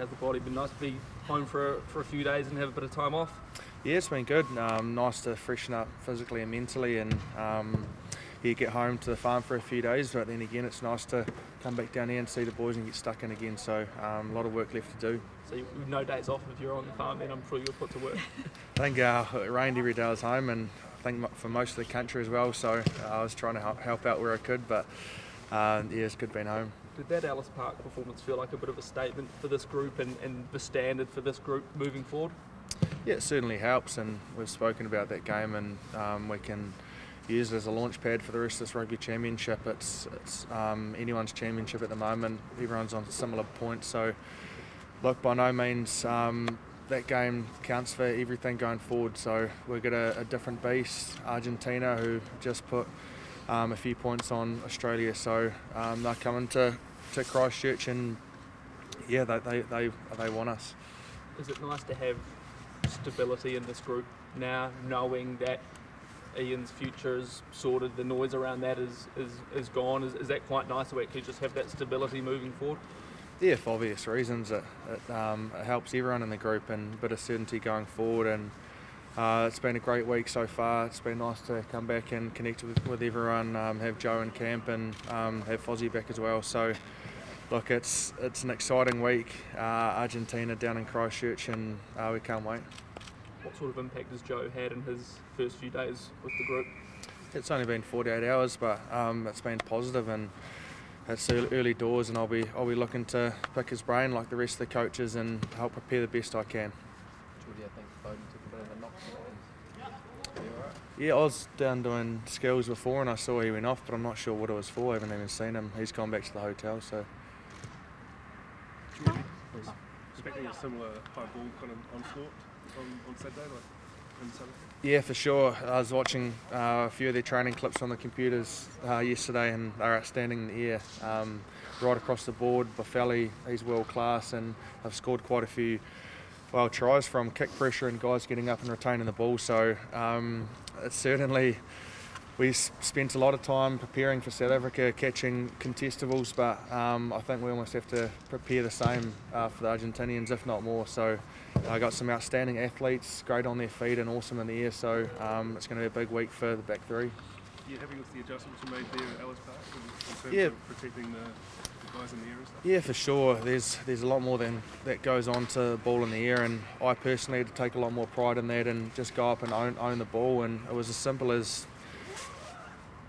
How's the body? Been nice to be home for a few days and have a bit of time off? Yeah, it's been good. Nice to freshen up physically and mentally, and get home to the farm for a few days. But then again, it's nice to come back down here and see the boys and get stuck in again. So a lot of work left to do. So you've no days off if you're on the farm, then I'm sure you'll put to work. I think it rained every day I was home, and I think for most of the country as well. So I was trying to help out where I could, but yeah, it's good being home. Did that Ellis Park performance feel like a bit of a statement for this group and the standard for this group moving forward? Yeah, it certainly helps, and we've spoken about that game, and we can use it as a launch pad for the rest of this rugby championship. It's anyone's championship at the moment. Everyone's on similar points, so look, by no means that game counts for everything going forward. So we've got a different beast, Argentina, who just put a few points on Australia. So they're coming to Christchurch, and yeah, they want us. Is it nice to have stability in this group now, knowing that Ian's future is sorted, the noise around that is gone? Is that quite nice to actually just have that stability moving forward? Yeah, for obvious reasons. It helps everyone in the group and a bit of certainty going forward, and it's been a great week so far. It's been nice to come back and connect with everyone, have Joe in camp, and have Fozzie back as well. So look, it's an exciting week. Argentina down in Christchurch, and we can't wait. What sort of impact has Joe had in his first few days with the group? It's only been 48 hours, but it's been positive, and it's early doors, and I'll be looking to pick his brain like the rest of the coaches and help prepare the best I can. Jordie, I think Bowden took a bit of a knock. Are you alright? Yeah, I was down doing skills before, and I saw he went off, but I'm not sure what it was for. I haven't even seen him. He's gone back to the hotel, so. Jordie, expecting a similar high ball kind of onslaught on Saturday, like in South Africa? Yeah, for sure. I was watching a few of their training clips on the computers yesterday, and they're outstanding in the air. Right across the board, Buffelli, he's world class, and I've scored quite a few tries from kick pressure and guys getting up and retaining the ball. So it's certainly, we spent a lot of time preparing for South Africa, catching contestables, but I think we almost have to prepare the same for the Argentinians, if not more. So I got some outstanding athletes, great on their feet and awesome in the air. So it's going to be a big week for the back three. You happy with the adjustments you made there at Ellis Park in terms Yeah. of protecting the guys in the air and stuff? Yeah, for sure. There's a lot more that goes on to the ball in the air, and I personally had to take a lot more pride in that and just go up and own the ball. And it was as simple as,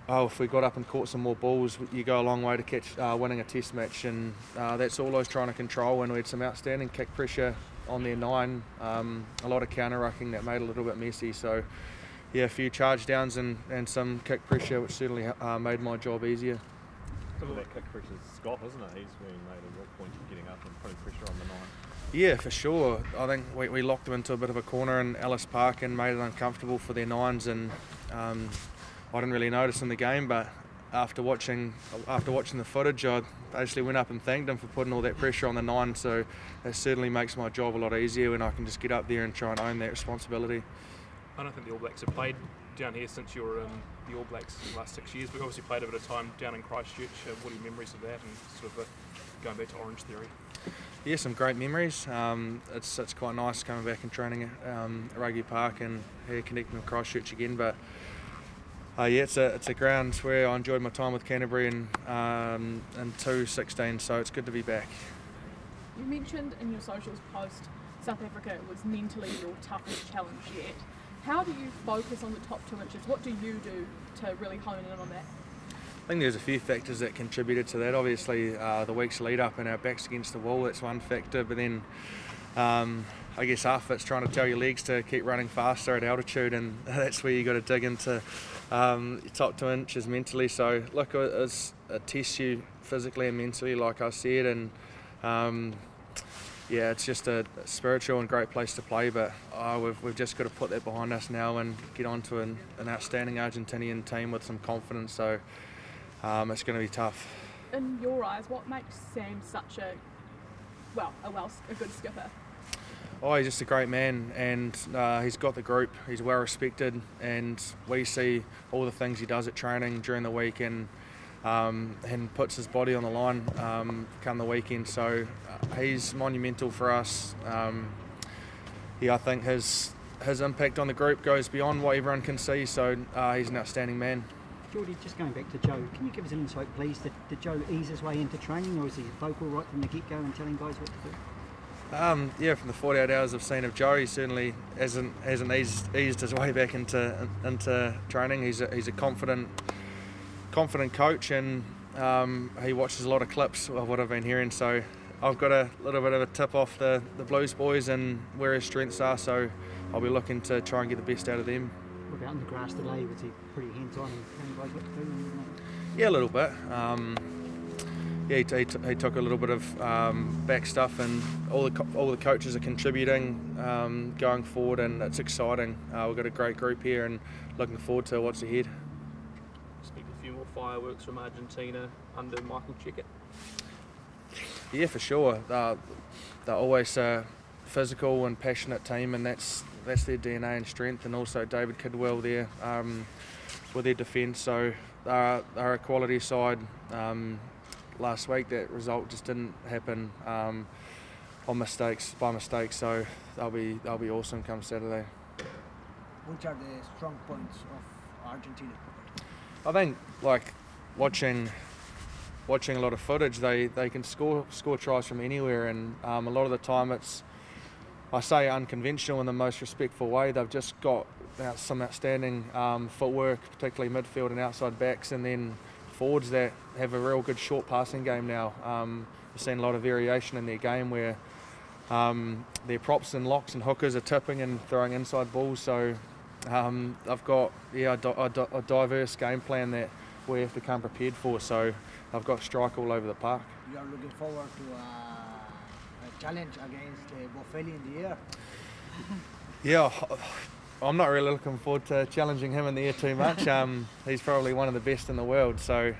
if we got up and caught some more balls, you go a long way to catch winning a test match, and that's all I was trying to control. And we had some outstanding kick pressure on their 9, a lot of counter-rucking that made it a little bit messy. So yeah, a few charge downs and some kick pressure, which certainly made my job easier. Some of that kick pressure is Scott, isn't it? He's been made a real point of getting up and putting pressure on the 9. Yeah, for sure. I think we locked them into a bit of a corner in Ellis Park and made it uncomfortable for their 9s, and I didn't really notice in the game, but after watching the footage, I actually went up and thanked him for putting all that pressure on the 9. So it certainly makes my job a lot easier when I can just get up there and try and own that responsibility. I don't think the All Blacks have played down here since you were in the All Blacks in the last 6 years. We obviously played a bit of time down in Christchurch. What are your memories of that, and sort of going back to Orange Theory? Yeah, some great memories. It's quite nice coming back and training at Rugby Park and connecting with Christchurch again. But yeah, it's a ground where I enjoyed my time with Canterbury in 2016, so it's good to be back. You mentioned in your socials post South Africa was mentally your toughest challenge yet. How do you focus on the top 2 inches? What do you do to really hone in on that? I think there's a few factors that contributed to that. Obviously, the week's lead up and our backs against the wall, that's one factor. But then I guess half of it's trying to tell your legs to keep running faster at altitude, and that's where you got to dig into your top 2 inches mentally. So look, it tests you physically and mentally, like I said, and yeah, it's just a spiritual and great place to play, but we've just got to put that behind us now and get on to an outstanding Argentinian team with some confidence. So it's going to be tough. In your eyes, what makes Sam such a good skipper? Oh, he's just a great man, and he's got the group. He's well respected, and we see all the things he does at training during the week, and puts his body on the line come the weekend. So he's monumental for us. I think his impact on the group goes beyond what everyone can see, so he's an outstanding man. Jordie, just going back to Joe, can you give us an insight, please? Did Joe ease his way into training, or is he vocal right from the get-go and telling guys what to do? Yeah, from the 48 hours I've seen of Joe, he certainly hasn't eased his way back into training. He's a confident coach, and he watches a lot of clips of what I've been hearing. So I've got a little bit of a tip off the Blues boys and where his strengths are. So I'll be looking to try and get the best out of them. What about on the grass today? Was he pretty hands-on and telling guys what to do? Yeah, a little bit. He took a little bit of back stuff, and all the coaches are contributing going forward, and it's exciting. We've got a great group here, and looking forward to what's ahead. Expect a few more fireworks from Argentina under Michael Checkett. Yeah, for sure. They're always a physical and passionate team, and that's their DNA and strength. And also David Kidwell there with their defence. So they're a quality side. Last week that result just didn't happen by mistake. So they'll be awesome come Saturday. Which are the strong points of Argentina? I think like watching a lot of footage, they can score tries from anywhere, and a lot of the time it's, I say, unconventional in the most respectful way. They've just got some outstanding footwork, particularly midfield and outside backs, and then forwards that have a real good short passing game now. We've seen a lot of variation in their game where their props and locks and hookers are tipping and throwing inside balls. So I've got a diverse game plan that we have to come prepared for. So I've got strike all over the park. You are looking forward to a challenge against Boffelli in the air? Yeah, I'm not really looking forward to challenging him in the air too much. He's probably one of the best in the world, so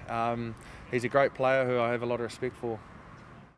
he's a great player who I have a lot of respect for.